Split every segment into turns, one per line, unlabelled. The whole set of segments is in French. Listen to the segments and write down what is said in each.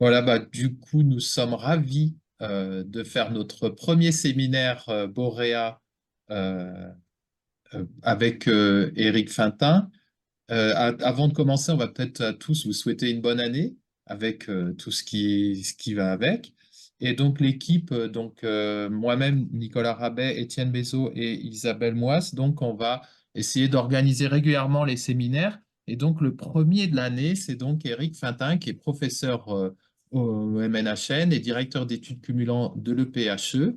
Voilà, bah, du coup, nous sommes ravis de faire notre premier séminaire Boréa euh, avec Éric Fintin. Avant de commencer, on va peut-être à tous vous souhaiter une bonne année avec tout ce qui va avec. Et donc l'équipe, moi-même, Nicolas Rabet, Étienne Bézot et Isabelle Moisse, donc on va essayer d'organiser régulièrement les séminaires. Et donc le premier de l'année, c'est donc Éric Fintin, qui est professeur au MNHN et directeur d'études cumulant de l'EPHE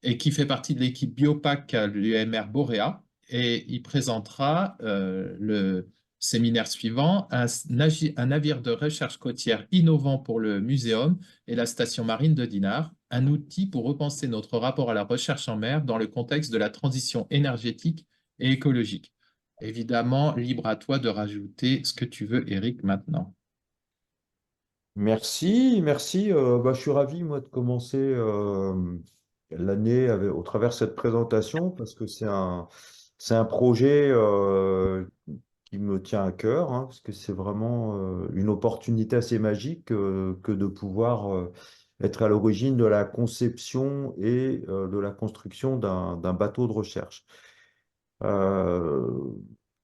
et qui fait partie de l'équipe Biopac à l'UMR Boréa. Et il présentera le séminaire suivant, un navire de recherche côtière innovant pour le muséum et la station marine de Dinard, un outil pour repenser notre rapport à la recherche en mer dans le contexte de la transition énergétique et écologique. Évidemment, libre à toi de rajouter ce que tu veux, Eric, maintenant.
Merci, merci. Je suis ravi, moi, de commencer l'année au travers de cette présentation parce que c'est un projet qui me tient à cœur, hein, parce que c'est vraiment une opportunité assez magique que de pouvoir être à l'origine de la conception et de la construction d'un bateau de recherche. Euh,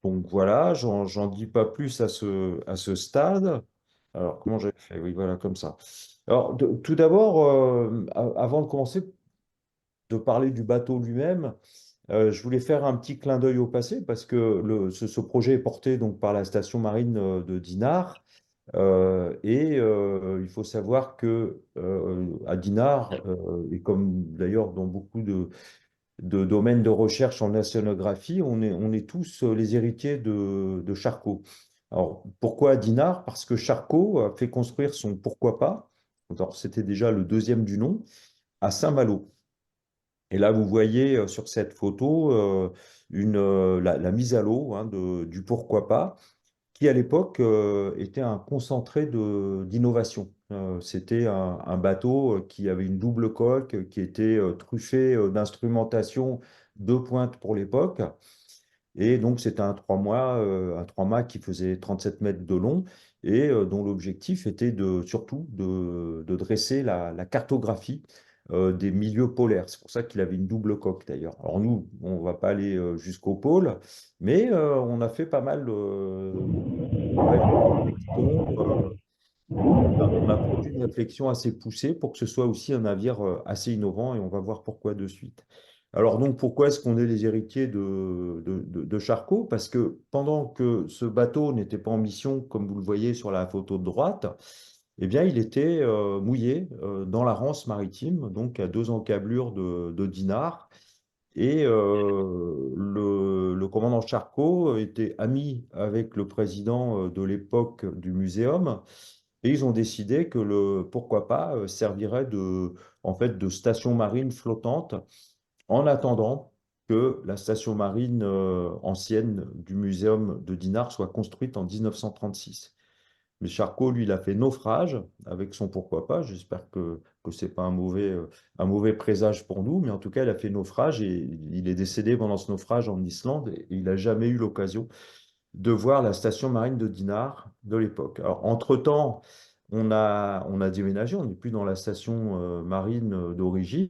donc voilà, j'en dis pas plus à ce stade. Alors, comment j'ai fait? Oui, voilà, comme ça. Alors, tout d'abord, avant de commencer de parler du bateau lui-même, je voulais faire un petit clin d'œil au passé parce que ce projet est porté donc par la station marine de Dinard. Il faut savoir que à Dinard, et comme d'ailleurs dans beaucoup de domaines de recherche en océanographie, on est tous les héritiers de Charcot. Alors, pourquoi Dinard? Parce que Charcot a fait construire son Pourquoi pas, alors c'était déjà le deuxième du nom, à Saint-Malo. Et là, vous voyez sur cette photo la mise à l'eau, hein, du Pourquoi pas, qui à l'époque était un concentré d'innovation. C'était un bateau qui avait une double coque, qui était truffé d'instrumentation de pointe pour l'époque. Et donc, c'était un 3 mâts qui faisait 37 mètres de long et dont l'objectif était surtout de dresser la cartographie des milieux polaires. C'est pour ça qu'il avait une double coque d'ailleurs. Alors nous, on ne va pas aller jusqu'au pôle, mais on a fait pas mal de réflexions. On a produit une réflexion assez poussée pour que ce soit aussi un navire assez innovant et on va voir pourquoi de suite. Alors donc pourquoi est-ce qu'on est les héritiers de Charcot? Parce que pendant que ce bateau n'était pas en mission, comme vous le voyez sur la photo de droite, eh bien il était mouillé dans la Rance maritime, donc à 2 encablures de Dinard. Et le commandant Charcot était ami avec le président de l'époque du muséum. Et ils ont décidé que le pourquoi pas servirait en fait, de station marine flottante en attendant que la station marine ancienne du muséum de Dinard soit construite en 1936. Mais Charcot, lui, il a fait naufrage avec son pourquoi pas. J'espère que ce n'est pas un mauvais présage pour nous, mais en tout cas, il a fait naufrage et il est décédé pendant ce naufrage en Islande et il n'a jamais eu l'occasion de voir la station marine de Dinard de l'époque. Alors, entre-temps, on a déménagé, on n'est plus dans la station marine d'origine.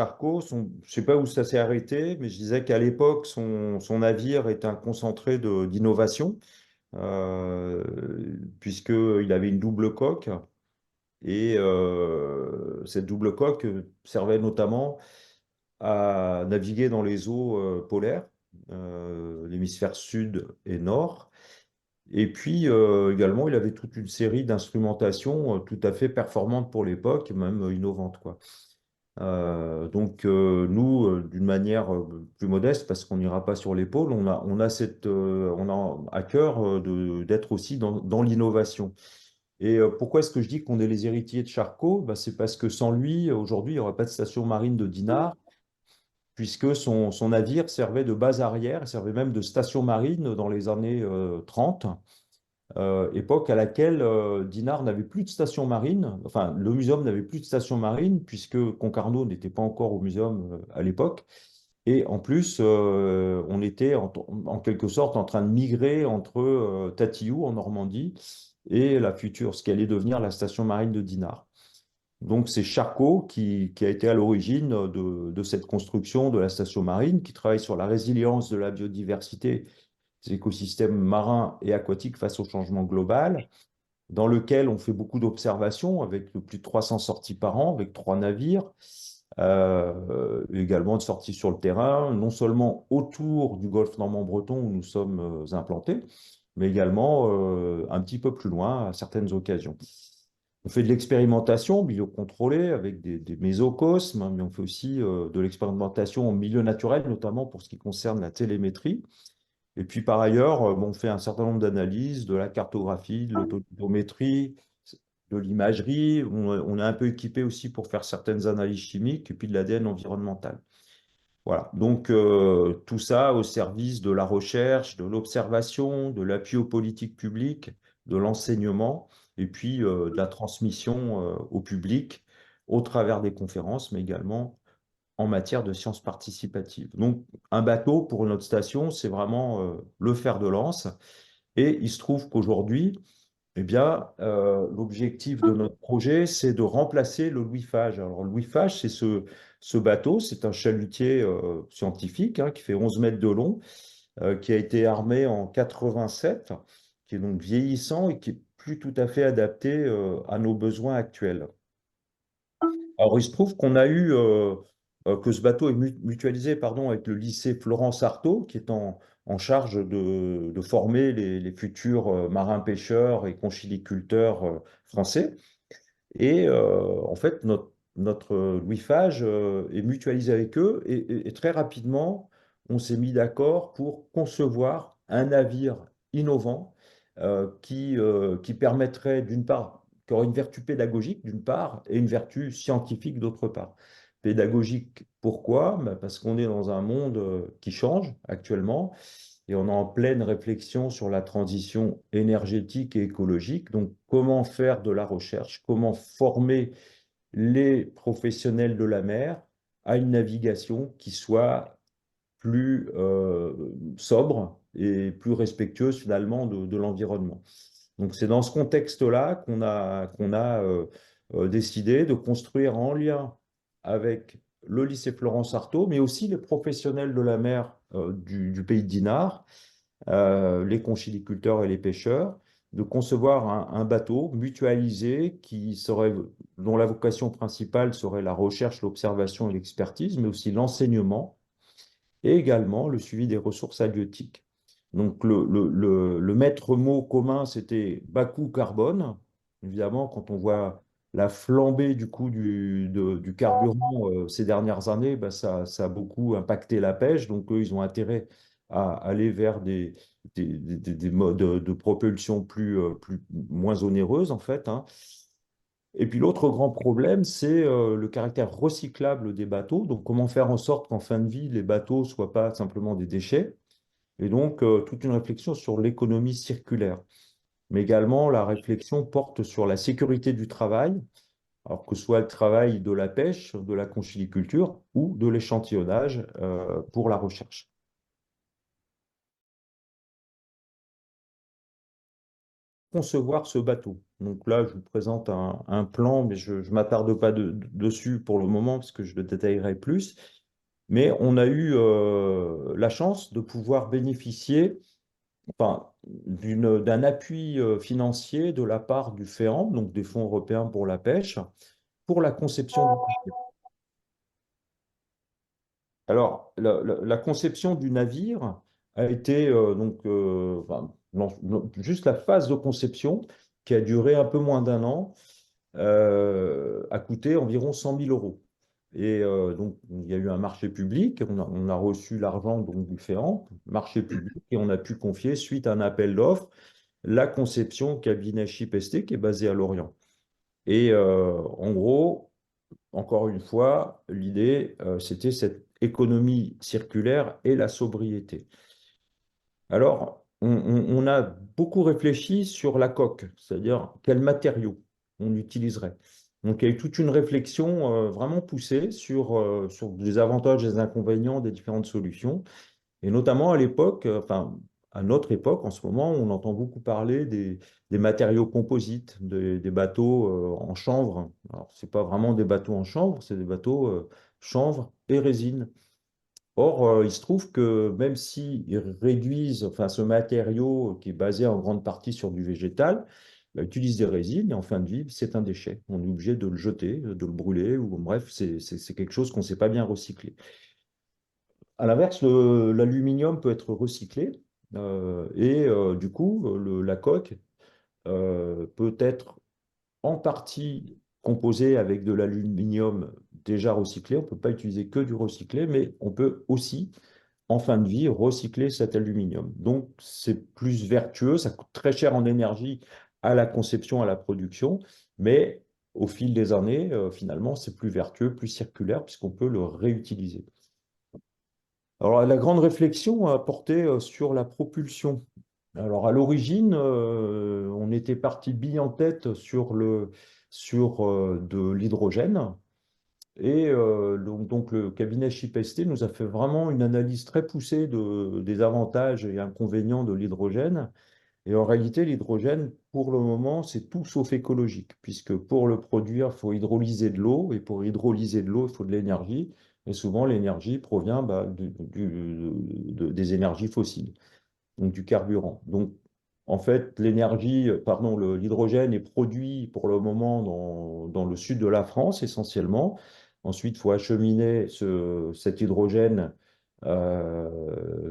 Charcot, je ne sais pas où ça s'est arrêté, mais je disais qu'à l'époque, son navire était un concentré d'innovation, puisqu'il avait une double coque. Et cette double coque servait notamment à naviguer dans les eaux polaires, l'hémisphère sud et nord. Et puis également, il avait toute une série d'instrumentations tout à fait performantes pour l'époque, même innovantes, quoi. Nous, d'une manière plus modeste, parce qu'on n'ira pas sur l'épaule, on a à cœur d'être aussi dans l'innovation. Et pourquoi est-ce que je dis qu'on est les héritiers de Charcot? Bah, c'est parce que sans lui, aujourd'hui, il n'y aurait pas de station marine de Dinard, puisque son navire servait de base arrière, servait même de station marine dans les années 30, époque à laquelle Dinard n'avait plus de station marine, enfin le muséum n'avait plus de station marine, puisque Concarneau n'était pas encore au muséum à l'époque. Et en plus, on était en quelque sorte en train de migrer entre Tatillou en Normandie et ce qui allait devenir la station marine de Dinard. Donc c'est Charcot qui a été à l'origine de cette construction de la station marine, qui travaille sur la résilience de la biodiversité des écosystèmes marins et aquatiques face au changement global, dans lequel on fait beaucoup d'observations avec plus de 300 sorties par an, avec 3 navires, également de sorties sur le terrain, non seulement autour du golfe normand-breton où nous sommes implantés, mais également un petit peu plus loin à certaines occasions. On fait de l'expérimentation biocontrôlée avec des mésocosmes, hein, mais on fait aussi de l'expérimentation en milieu naturel, notamment pour ce qui concerne la télémétrie. Et puis par ailleurs, bon, on fait un certain nombre d'analyses, de la cartographie, de l'autodrométrie, de l'imagerie. On est un peu équipé aussi pour faire certaines analyses chimiques et puis de l'ADN environnemental. Voilà, donc tout ça au service de la recherche, de l'observation, de l'appui aux politiques publiques, de l'enseignement et puis de la transmission au public au travers des conférences, mais également en matière de sciences participatives. Donc un bateau pour notre station, c'est vraiment le fer de lance. Et il se trouve qu'aujourd'hui, eh bien, l'objectif de notre projet, c'est de remplacer le Louis Fage. Alors, le Louis Fage, c'est ce bateau, c'est un chalutier scientifique hein, qui fait 11 mètres de long, qui a été armé en 87, qui est donc vieillissant et qui est plus tout à fait adapté à nos besoins actuels. Alors, il se trouve qu'on a eu que ce bateau est mutualisé pardon, avec le lycée Florence Artaud, qui est en charge de former les futurs marins-pêcheurs et conchiliculteurs français. Et en fait, notre Louis Fage est mutualisé avec eux et très rapidement, on s'est mis d'accord pour concevoir un navire innovant qui permettrait d'une part, qui aurait une vertu pédagogique d'une part et une vertu scientifique d'autre part. Pédagogique, pourquoi? Ben, parce qu'on est dans un monde qui change actuellement et on est en pleine réflexion sur la transition énergétique et écologique. Donc, comment faire de la recherche, comment former les professionnels de la mer à une navigation qui soit plus sobre et plus respectueuse finalement de l'environnement. Donc, c'est dans ce contexte-là qu'on a décidé de construire en lien avec le lycée Florence Artaud, mais aussi les professionnels de la mer du pays de Dinard, les conchiliculteurs et les pêcheurs, de concevoir un bateau mutualisé dont la vocation principale serait la recherche, l'observation et l'expertise, mais aussi l'enseignement et également le suivi des ressources halieutiques. Donc le maître mot commun, c'était bas coût carbone. Évidemment, quand on voit la flambée du coût du carburant ces dernières années, bah, ça a beaucoup impacté la pêche. Donc eux, ils ont intérêt à aller vers des modes de propulsion moins onéreuses, en fait, hein. Et puis l'autre grand problème, c'est le caractère recyclable des bateaux. Donc comment faire en sorte qu'en fin de vie, les bateaux ne soient pas simplement des déchets. Et donc toute une réflexion sur l'économie circulaire. Mais également, la réflexion porte sur la sécurité du travail, alors que ce soit le travail de la pêche, de la conchiliculture ou de l'échantillonnage pour la recherche. Concevoir ce bateau. Donc là, je vous présente un plan, mais je ne m'attarde pas dessus pour le moment parce que je le détaillerai plus. Mais on a eu la chance de pouvoir bénéficier enfin, d'un appui financier de la part du FEAMP, donc des fonds européens pour la pêche, pour la conception du navire. Alors, la conception du navire a été juste la phase de conception qui a duré un peu moins d'un an, a coûté environ 100 000 euros. Et donc, il y a eu un marché public, on a reçu l'argent donc, du FEAMP, marché public, et on a pu confier, suite à un appel d'offres, la conception au cabinet ShipST qui est basé à Lorient. Et en gros, encore une fois, l'idée, c'était cette économie circulaire et la sobriété. Alors, on a beaucoup réfléchi sur la coque, c'est-à-dire quels matériaux on utiliserait. Donc, il y a eu toute une réflexion vraiment poussée sur les avantages et les inconvénients des différentes solutions. Et notamment à l'époque, enfin, à notre époque, en ce moment, on entend beaucoup parler des matériaux composites, des bateaux en chanvre. Alors, ce n'est pas vraiment des bateaux en chanvre, c'est des bateaux chanvre et résine. Or, il se trouve que même s'ils réduisent, enfin, ce matériau qui est basé en grande partie sur du végétal, utilise des résines et en fin de vie, c'est un déchet. On est obligé de le jeter, de le brûler, ou bref, c'est quelque chose qu'on ne sait pas bien recycler. À l'inverse, l'aluminium peut être recyclé du coup, la coque peut être en partie composée avec de l'aluminium déjà recyclé. On ne peut pas utiliser que du recyclé, mais on peut aussi, en fin de vie, recycler cet aluminium. Donc, c'est plus vertueux, ça coûte très cher en énergie à la conception, à la production, mais au fil des années, finalement, c'est plus vertueux, plus circulaire, puisqu'on peut le réutiliser. Alors, la grande réflexion a porté sur la propulsion. Alors, à l'origine, on était parti bille en tête sur de l'hydrogène. Donc, le cabinet ShipST nous a fait vraiment une analyse très poussée des avantages et inconvénients de l'hydrogène. Et en réalité, l'hydrogène, pour le moment, c'est tout sauf écologique, puisque pour le produire, il faut hydrolyser de l'eau, et pour hydrolyser de l'eau, il faut de l'énergie, et souvent l'énergie provient des énergies fossiles, donc du carburant. Donc, en fait, l'hydrogène est produit pour le moment dans le sud de la France essentiellement. Ensuite, il faut acheminer cet hydrogène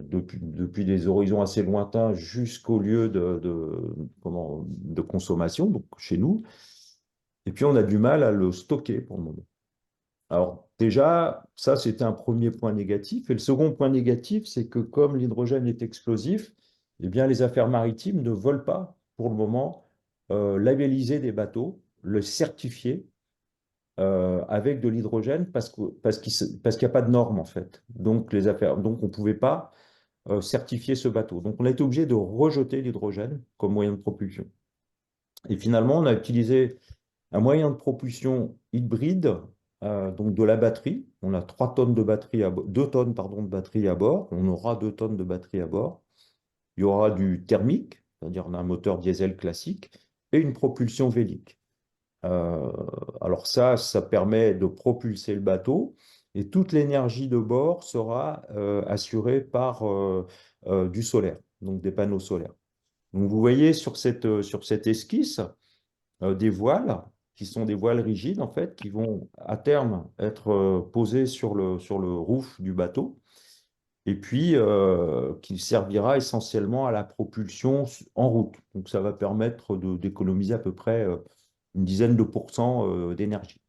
depuis des horizons assez lointains jusqu'au lieu de consommation, donc chez nous. Et puis, on a du mal à le stocker pour le moment. Alors déjà, ça, c'était un premier point négatif. Et le second point négatif, c'est que comme l'hydrogène est explosif, eh bien, les affaires maritimes ne veulent pas, pour le moment, labelliser des bateaux, le certifier avec de l'hydrogène parce qu'il n'y a pas de normes, en fait. Donc, on ne pouvait pas certifier ce bateau. Donc, on a été obligé de rejeter l'hydrogène comme moyen de propulsion. Et finalement, on a utilisé un moyen de propulsion hybride, donc de la batterie. On a 3 tonnes de batterie 2 tonnes, pardon, de batterie à bord. On aura 2 tonnes de batterie à bord. Il y aura du thermique, c'est-à-dire un moteur diesel classique, et une propulsion vélique. Euh, alors ça permet de propulser le bateau et toute l'énergie de bord sera assurée par du solaire, donc des panneaux solaires. Donc vous voyez sur cette esquisse, des voiles, qui sont des voiles rigides, en fait, qui vont à terme être posées sur le roof du bateau, et puis qui servira essentiellement à la propulsion en route. Donc ça va permettre d'économiser à peu près une dizaine de pourcents d'énergie.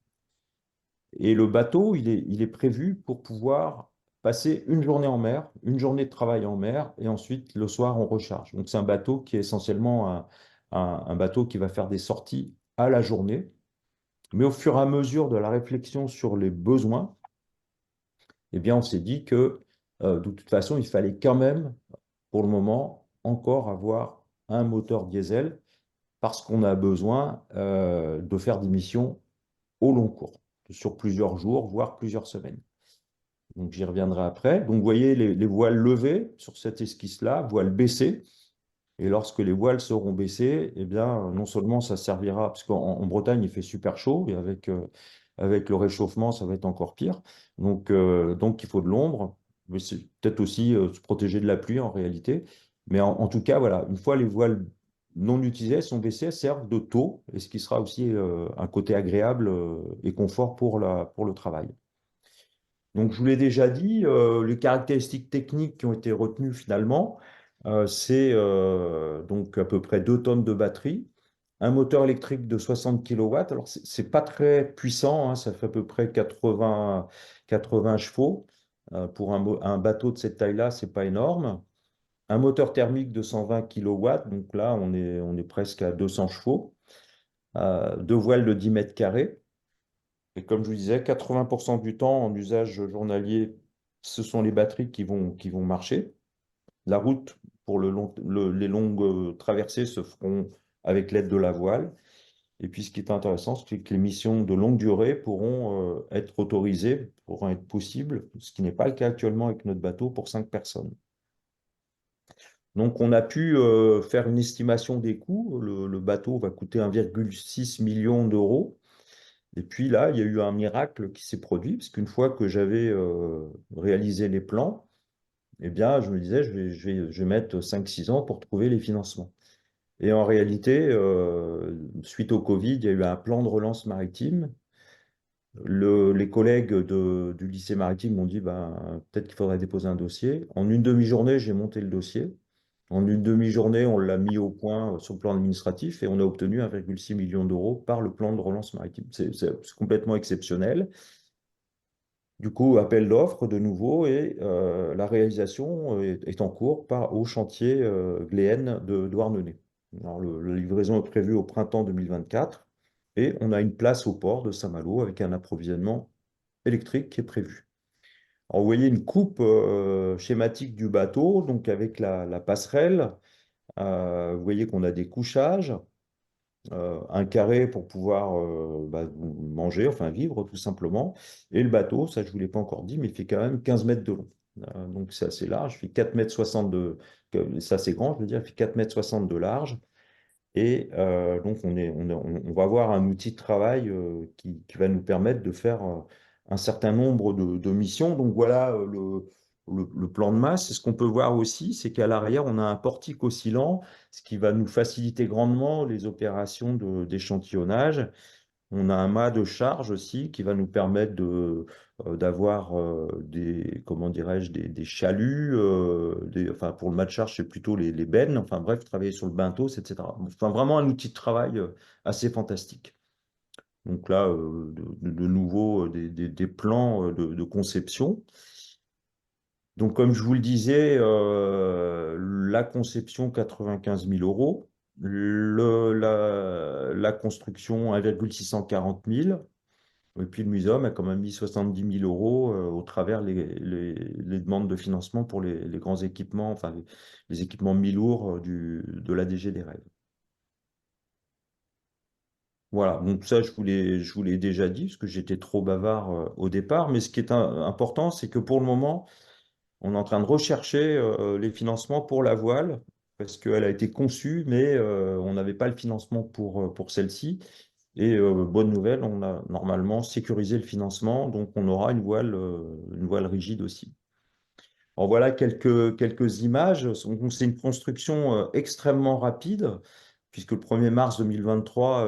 Et le bateau, il est prévu pour pouvoir passer une journée en mer, une journée de travail en mer, et ensuite le soir on recharge. Donc c'est un bateau qui est essentiellement un bateau qui va faire des sorties à la journée. Mais au fur et à mesure de la réflexion sur les besoins, eh bien, on s'est dit que de toute façon, il fallait quand même, pour le moment, encore avoir un moteur diesel parce qu'on a besoin de faire des missions au long cours, sur plusieurs jours, voire plusieurs semaines. Donc, j'y reviendrai après. Donc, vous voyez les voiles levées sur cette esquisse-là, voiles baissées. Et lorsque les voiles seront baissées, eh bien, non seulement ça servira, parce qu'en Bretagne, il fait super chaud, et avec le réchauffement, ça va être encore pire. Donc il faut de l'ombre, mais c'est peut-être aussi se protéger de la pluie en réalité. Mais en tout cas, voilà, une fois les voiles non utilisées, sont baissées, elles servent de taux, et ce qui sera aussi un côté agréable et confort pour le travail. Donc, je vous l'ai déjà dit, les caractéristiques techniques qui ont été retenues finalement, c'est donc à peu près 2 tonnes de batterie, un moteur électrique de 60 kilowatts. Alors, c'est pas très puissant, hein, ça fait à peu près 80 chevaux. Pour un bateau de cette taille-là, c'est pas énorme. Un moteur thermique de 120 kilowatts, donc là, on est presque à 200 chevaux. 2 voiles de 10 mètres carrés. Et comme je vous disais, 80% du temps en usage journalier, ce sont les batteries qui vont marcher. La route pour les longues traversées se feront avec l'aide de la voile. Et puis ce qui est intéressant, c'est que les missions de longue durée pourront être autorisées, pourront être possibles, ce qui n'est pas le cas actuellement avec notre bateau pour 5 personnes. Donc, on a pu faire une estimation des coûts. Le bateau va coûter 1,6 million d'euros. Et puis là, il y a eu un miracle qui s'est produit, parce qu'une fois que j'avais réalisé les plans, eh bien, je me disais, je vais mettre 5 6 ans pour trouver les financements. Et en réalité, suite au Covid, il y a eu un plan de relance maritime. Les collègues du lycée maritime m'ont dit, ben, peut-être qu'il faudrait déposer un dossier. En une demi-journée, j'ai monté le dossier. En une demi-journée, on l'a mis au point sur le plan administratif et on a obtenu 1,6 million d'euros par le plan de relance maritime. C'est complètement exceptionnel. Du coup, appel d'offres de nouveau et la réalisation est en cours au chantier Gléenne de Douarnenez. Alors, la livraison est prévue au printemps 2024 et on a une place au port de Saint-Malo avec un approvisionnement électrique qui est prévu. Alors, vous voyez une coupe schématique du bateau, donc avec la passerelle. Vous voyez qu'on a des couchages, un carré pour pouvoir manger, enfin vivre tout simplement. Et le bateau, ça je ne vous l'ai pas encore dit, mais il fait quand même 15 mètres de long. Donc c'est assez large, il fait 4,60 m ça c'est grand, je veux dire, il fait 4,60 m de large. Et donc on va avoir un outil de travail qui va nous permettre de faire un certain nombre de missions. Donc voilà le plan de masse. Et ce qu'on peut voir aussi, c'est qu'à l'arrière, on a un portique oscillant, ce qui va nous faciliter grandement les opérations d'échantillonnage. On a un mât de charge aussi qui va nous permettre d'avoir comment dirais-je, des chaluts, enfin pour le mât de charge, c'est plutôt les bennes, enfin bref, travailler sur le bentos, etc. Enfin, vraiment un outil de travail assez fantastique. Donc là, de nouveau, des plans de conception. Donc, comme je vous le disais, la conception, 95 000 euros. La construction, 1,640 000. Et puis le muséum a quand même mis 70 000 euros au travers les demandes de financement pour les grands équipements, enfin les équipements mi-lourds de l'ADG des rêves. Voilà, donc ça je vous l'ai déjà dit, parce que j'étais trop bavard au départ, mais ce qui est important, c'est que pour le moment, on est en train de rechercher les financements pour la voile, parce qu'elle a été conçue, mais on n'avait pas le financement pour celle-ci. Et bonne nouvelle, on a normalement sécurisé le financement, donc on aura une voile rigide aussi. Alors voilà quelques images. Donc, c'est une construction extrêmement rapide, puisque le 1er mars 2023,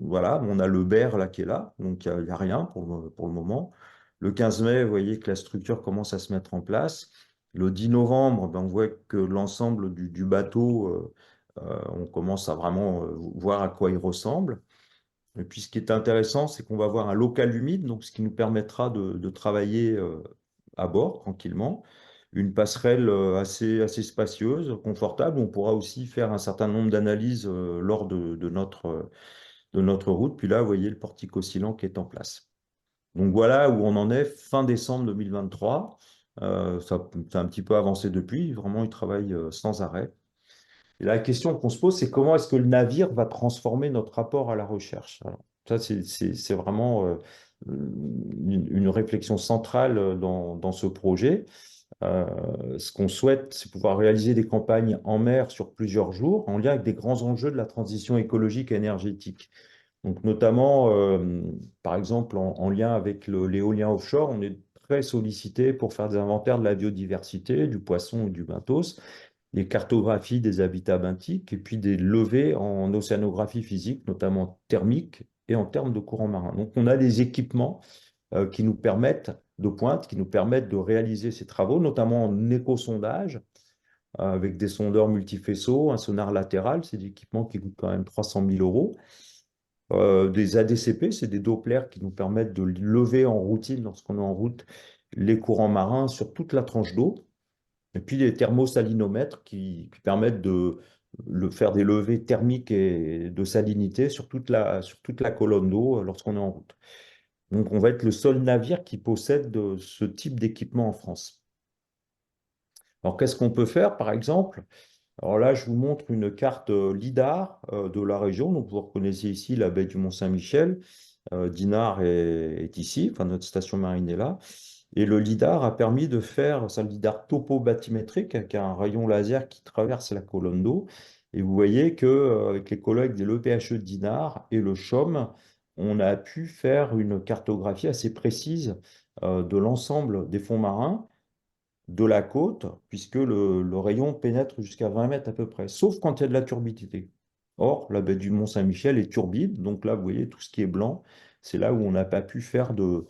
voilà, on a le BER là qui est là, donc il n'y a rien pour le moment. Le 15 mai, vous voyez que la structure commence à se mettre en place. Le 10 novembre, ben, on voit que l'ensemble du bateau, on commence à vraiment voir à quoi il ressemble. Et puis, ce qui est intéressant, c'est qu'on va avoir un local humide, donc ce qui nous permettra de travailler à bord tranquillement. Une passerelle assez spacieuse, confortable. On pourra aussi faire un certain nombre d'analyses lors de notre route. Puis là, vous voyez le portique oscillant qui est en place. Donc voilà où on en est fin décembre 2023. Ça a un petit peu avancé depuis. Vraiment, ils travaillent sans arrêt. Et la question qu'on se pose, c'est comment est-ce que le navire va transformer notre rapport à la recherche? Alors, ça, c'est vraiment une réflexion centrale dans ce projet. Ce qu'on souhaite, c'est pouvoir réaliser des campagnes en mer sur plusieurs jours en lien avec des grands enjeux de la transition écologique et énergétique. Donc, notamment, par exemple, en lien avec l'éolien offshore, on est très sollicité pour faire des inventaires de la biodiversité, du poisson et du benthos, des cartographies des habitats benthiques et puis des levées en océanographie physique, notamment thermique et en termes de courants marins. Donc, on a des équipements qui nous permettent de pointe, qui nous permettent de réaliser ces travaux, notamment en éco-sondage, avec des sondeurs multifaisceaux, un sonar latéral, c'est des équipements qui coûtent quand même 300 000 euros. Des ADCP, c'est des Dopplers qui nous permettent de lever en routine, lorsqu'on est en route, les courants marins sur toute la tranche d'eau. Et puis des thermosalinomètres qui permettent de faire des levées thermiques et de salinité sur toute la colonne d'eau lorsqu'on est en route. Donc, on va être le seul navire qui possède ce type d'équipement en France. Alors, qu'est-ce qu'on peut faire, par exemple? Alors là, je vous montre une carte LIDAR de la région. Donc, vous reconnaissez ici la baie du Mont-Saint-Michel. Dinard est ici, enfin, notre station marine est là. Et le lidar a permis de faire, c'est un lidar topobathymétrique avec un rayon laser qui traverse la colonne d'eau. Et vous voyez qu'avec les collègues de l'EPHE d'Inard et le CHOM, on a pu faire une cartographie assez précise de l'ensemble des fonds marins de la côte, puisque le rayon pénètre jusqu'à 20 mètres à peu près, sauf quand il y a de la turbidité. Or, la baie du Mont-Saint-Michel est turbide, donc là, vous voyez, tout ce qui est blanc, c'est là où on n'a pas pu faire de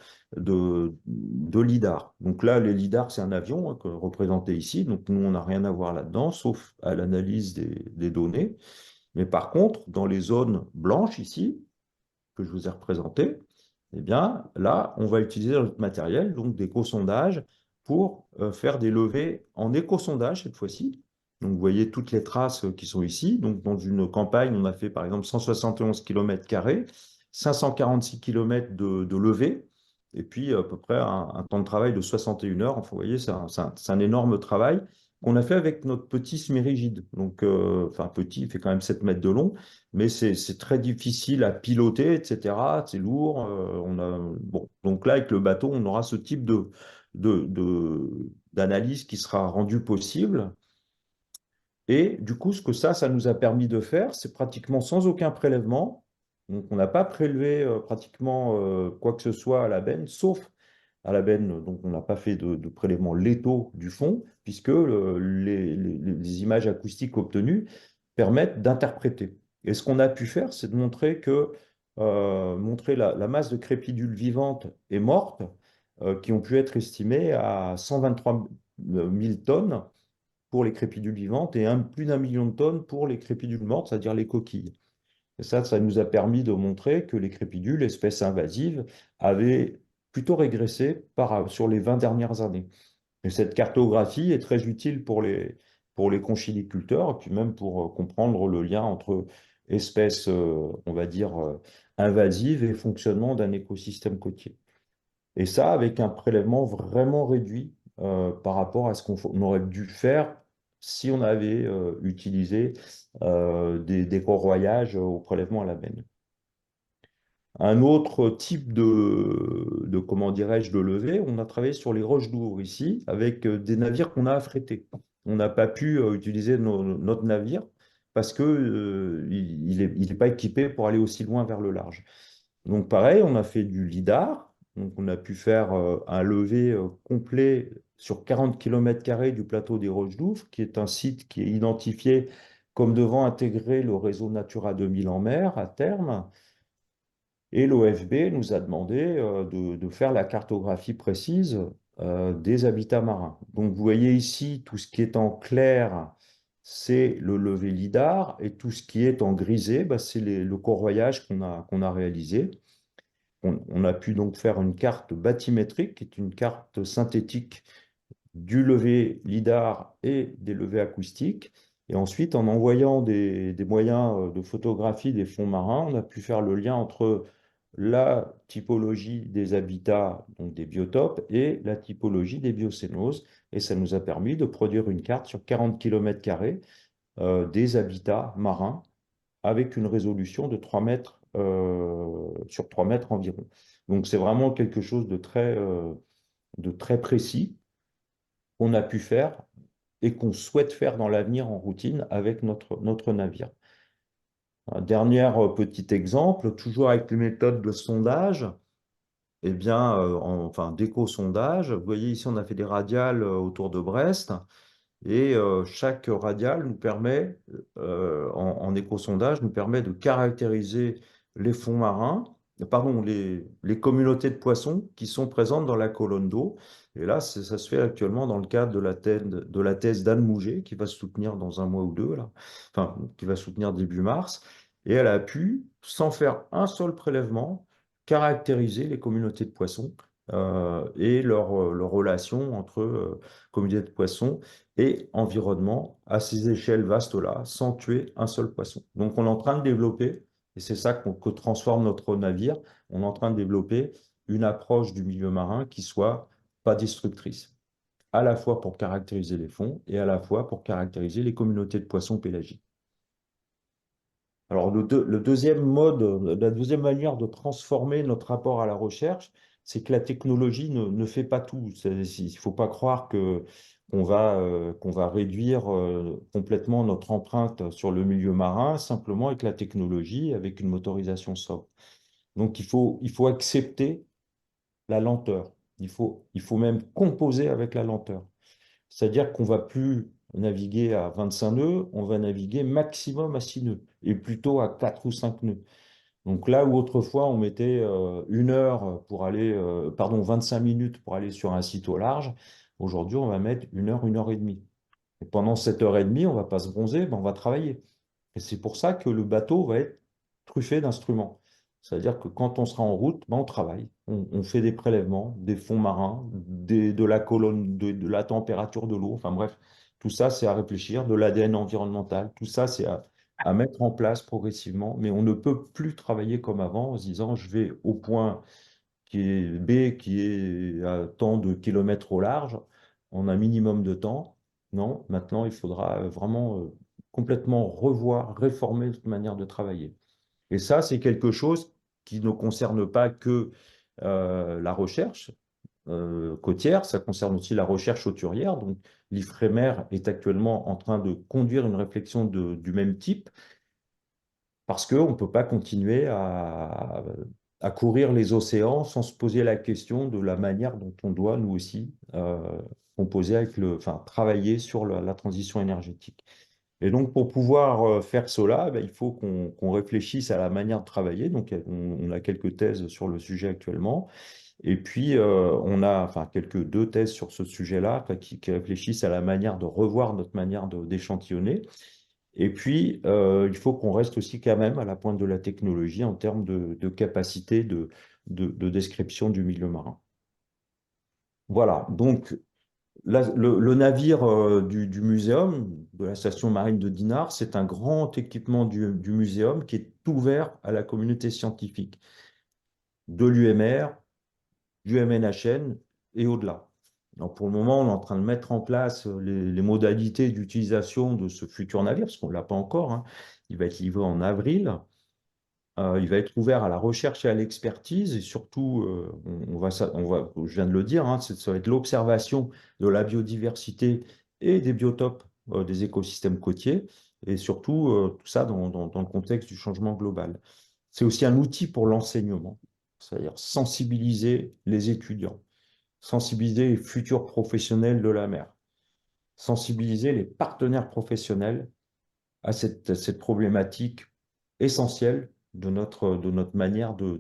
lidar. Donc là, les lidars, c'est un avion représenté ici, donc nous, on n'a rien à voir là-dedans, sauf à l'analyse des données. Mais par contre, dans les zones blanches ici, que je vous ai représentées, eh bien, là, on va utiliser notre matériel, donc d'éco-sondage, pour faire des levées en éco-sondage cette fois-ci. Donc, vous voyez toutes les traces qui sont ici. Donc, dans une campagne, on a fait par exemple 171 km², 546 km de levée, et puis à peu près un temps de travail de 61 heures. Enfin, vous voyez, c'est un énorme travail qu'on a fait avec notre petit semi-rigide. Donc, enfin, petit, il fait quand même 7 mètres de long, mais c'est très difficile à piloter, etc. C'est lourd. Bon. Donc là, avec le bateau, on aura ce type d'analyse qui sera rendu possible. Et du coup, ce que ça nous a permis de faire, c'est pratiquement sans aucun prélèvement. Donc, on n'a pas prélevé pratiquement quoi que ce soit à la benne, sauf à la benne. Donc, on n'a pas fait de prélèvement létaux du fond, puisque les images acoustiques obtenues permettent d'interpréter. Et ce qu'on a pu faire, c'est de montrer montrer la masse de crépidules vivantes et mortes qui ont pu être estimées à 123 000 tonnes pour les crépidules vivantes et plus d'un million de tonnes pour les crépidules mortes, c'est-à-dire les coquilles. Et ça nous a permis de montrer que les crépidules, espèces invasives, avaient plutôt régressé sur les 20 dernières années. Et cette cartographie est très utile pour les conchiliculteurs, et puis même pour comprendre le lien entre espèces, on va dire, invasives et fonctionnement d'un écosystème côtier. Et ça, avec un prélèvement vraiment réduit par rapport à ce qu'on aurait dû faire si on avait utilisé des corroyages au prélèvement à la benne. Un autre type comment dirais-je, de levée, on a travaillé sur les roches d'Ouvre ici, avec des navires qu'on a affrétés. On n'a pas pu utiliser notre navire parce que, il est pas équipé pour aller aussi loin vers le large. Donc pareil, on a fait du lidar, donc on a pu faire un levé complet sur 40 km² du plateau des Roches d'Ouvre, qui est un site qui est identifié comme devant intégrer le réseau Natura 2000 en mer à terme. Et l'OFB nous a demandé de faire la cartographie précise des habitats marins. Donc vous voyez ici, tout ce qui est en clair, c'est le levé lidar, et tout ce qui est en grisé, bah, c'est le corroyage qu'on a réalisé. On a pu donc faire une carte bathymétrique, qui est une carte synthétique du lever lidar et des levées acoustiques. Et ensuite, en envoyant des moyens de photographie des fonds marins, on a pu faire le lien entre la typologie des habitats, donc des biotopes, et la typologie des biocénoses. Et ça nous a permis de produire une carte sur 40 km² des habitats marins avec une résolution de 3 mètres sur 3 mètres environ. Donc c'est vraiment quelque chose de très précis qu'on a pu faire et qu'on souhaite faire dans l'avenir en routine avec notre navire. Un dernier petit exemple, toujours avec les méthodes de sondage, eh bien, enfin d'éco-sondage. Vous voyez ici, on a fait des radiales autour de Brest. Et chaque radial nous permet, en éco-sondage, nous permet de caractériser les fonds marins, pardon, les communautés de poissons qui sont présentes dans la colonne d'eau. Et là, ça se fait actuellement dans le cadre de la thèse d'Anne Mouget, qui va se soutenir dans un mois ou deux, là, enfin, qui va soutenir début mars. Et elle a pu, sans faire un seul prélèvement, caractériser les communautés de poissons et leur relation entre communautés de poissons et environnement à ces échelles vastes-là, sans tuer un seul poisson. Donc on est en train de développer, et c'est ça que transforme notre navire, on est en train de développer une approche du milieu marin qui soit pas destructrice, à la fois pour caractériser les fonds et à la fois pour caractériser les communautés de poissons pélagiques. Alors le deuxième mode, la deuxième manière de transformer notre rapport à la recherche, c'est que la technologie ne fait pas tout. Il ne faut pas croire qu'on va réduire complètement notre empreinte sur le milieu marin simplement avec la technologie, avec une motorisation sobre. Donc il faut accepter la lenteur. Il faut même composer avec la lenteur. C'est-à-dire qu'on va plus naviguer à 25 nœuds, on va naviguer maximum à 6 nœuds, et plutôt à 4 ou 5 nœuds. Donc là où autrefois on mettait 1 heure pour aller, pardon, 25 minutes pour aller sur un site au large, aujourd'hui on va mettre 1 heure, 1 heure et demie. Et pendant cette heure et demie, on ne va pas se bronzer, ben on va travailler. Et c'est pour ça que le bateau va être truffé d'instruments. C'est-à-dire que quand on sera en route, ben on travaille. On fait des prélèvements, des fonds marins, de la colonne, de la température de l'eau. Enfin bref, tout ça, c'est à réfléchir, de l'ADN environnemental. Tout ça, c'est à mettre en place progressivement. Mais on ne peut plus travailler comme avant en se disant, je vais au point qui est B, qui est à tant de kilomètres au large, en un minimum de temps. Non, maintenant, il faudra vraiment complètement revoir, réformer notre manière de travailler. Et ça, c'est quelque chose qui ne concerne pas que la recherche côtière, ça concerne aussi la recherche hauturière. Donc, l'IFREMER est actuellement en train de conduire une réflexion du même type parce qu'on ne peut pas continuer à courir les océans sans se poser la question de la manière dont on doit, nous aussi, composer enfin, travailler sur la transition énergétique. Et donc, pour pouvoir faire cela, ben, il faut qu'on réfléchisse à la manière de travailler. Donc, on a quelques thèses sur le sujet actuellement. Et puis, on a enfin, deux thèses sur ce sujet-là enfin, qui réfléchissent à la manière de revoir notre manière d'échantillonner. Et puis, il faut qu'on reste aussi quand même à la pointe de la technologie en termes de capacité de description du milieu marin. Voilà, donc le navire du muséum, de la station marine de Dinard, c'est un grand équipement du muséum qui est ouvert à la communauté scientifique, de l'UMR, du MNHN et au-delà. Donc pour le moment, on est en train de mettre en place les modalités d'utilisation de ce futur navire, parce qu'on ne l'a pas encore, hein. Il va être livré en avril. Il va être ouvert à la recherche et à l'expertise, et surtout, je viens de le dire, hein, ça va être l'observation de la biodiversité et des biotopes des écosystèmes côtiers, et surtout tout ça dans le contexte du changement global. C'est aussi un outil pour l'enseignement, c'est-à-dire sensibiliser les étudiants, sensibiliser les futurs professionnels de la mer, sensibiliser les partenaires professionnels à cette problématique essentielle de notre manière de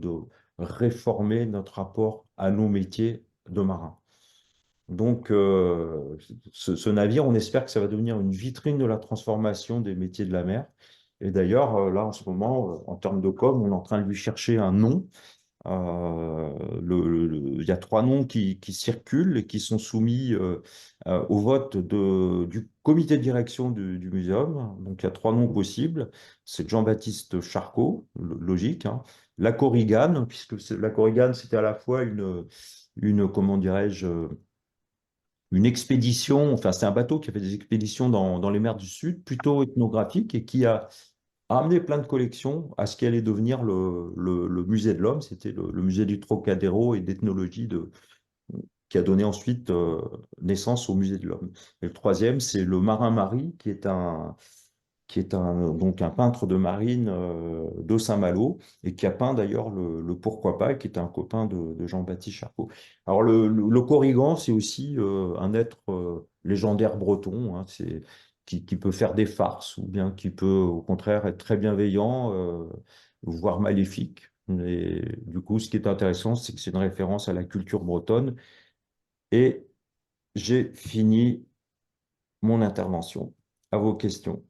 réformer notre rapport à nos métiers de marins. Donc, ce navire, on espère que ça va devenir une vitrine de la transformation des métiers de la mer. Et d'ailleurs, là, en ce moment, en termes de com, on est en train de lui chercher un nom. Il y a 3 noms qui circulent et qui sont soumis au vote du comité de direction du muséum. Donc, il y a 3 noms possibles. C'est Jean-Baptiste Charcot, logique, hein. La Korigane, puisque la Korigane, c'était à la fois comment dirais-je, une expédition, enfin, c'est un bateau qui a fait des expéditions dans les mers du Sud, plutôt ethnographiques, et qui a amené plein de collections à ce qui allait devenir le musée de l'homme. C'était le musée du Trocadéro et d'ethnologie qui a donné ensuite naissance au musée de l'homme. Et le troisième, c'est le Marin Marie, donc un peintre de marine de Saint-Malo, et qui a peint d'ailleurs le Pourquoi pas, qui est un copain de Jean-Baptiste Charcot. Alors le Corrigan, c'est aussi un être légendaire breton, hein, qui peut faire des farces, ou bien qui peut au contraire être très bienveillant, voire maléfique. Et du coup, ce qui est intéressant, c'est que c'est une référence à la culture bretonne. Et j'ai fini mon intervention. À vos questions.